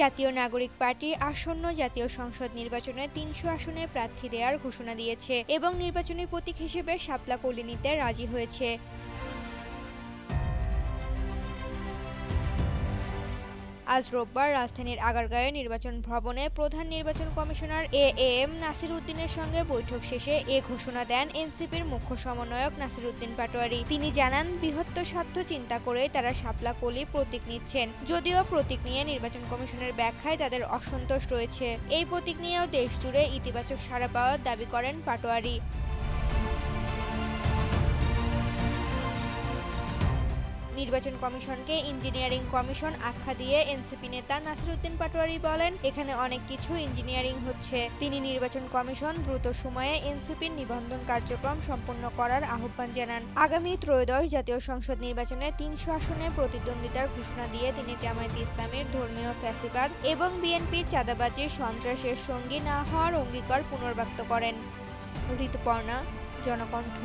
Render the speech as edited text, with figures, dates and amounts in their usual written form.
জাতীয় নাগরিক পার্টি আসন্ন জাতীয় সংসদ নির্বাচনে ৩০০ আসনে প্রার্থী দেওয়ার ঘোষণা দিয়েছে এবং নির্বাচনী প্রতীক হিসেবে শাপলা কলি নিতে রাজি হয়েছে। আজ রোববার রাজধানীর আগারগাঁওয়ে নির্বাচন ভবনে প্রধান নির্বাচন কমিশনার এএম নাসির উদ্দিনের সঙ্গে বৈঠক শেষে এ ঘোষণা দেন এনসিপির মুখ্য সমন্বয়ক নাসির উদ্দিন পাটোয়ারি। তিনি জানান, বৃহত্তর স্বার্থ চিন্তা করে তারা শাপলা কলি প্রতীক নিচ্ছেন। যদিও প্রতীক নিয়ে নির্বাচন কমিশনের ব্যাখ্যায় তাদের অসন্তোষ রয়েছে। এই প্রতীক নিয়েও দেশজুড়ে ইতিবাচক সাড়া পাওয়ার দাবি করেন পাটোয়ারি। নির্বাচন কমিশনকে ইঞ্জিনিয়ারিং কমিশন আখ্যা দিয়ে এনসিপি নেতা নাসির উদ্দিন পাটোয়ারি বলেন, এখানে অনেক কিছু ইঞ্জিনিয়ারিং হচ্ছে। তিনি নির্বাচন কমিশন দ্রুত সময়ে এনসিপির নিবন্ধন কার্যক্রম সম্পন্ন করার আহ্বান জানান। আগামী ত্রয়োদশ জাতীয় সংসদ নির্বাচনে ৩০০ আসনে প্রতিদ্বন্দ্বিতার ঘোষণা দিয়ে তিনি জামায়াতে ইসলামীর ধর্মীয় ফ্যাসিবাদ এবং বিএনপির চাঁদাবাজি সন্ত্রাসের সঙ্গী না হওয়ার অঙ্গীকার পুনর্ব্যক্ত করেন। ঋতুপর্ণা, জনকণ্ঠ।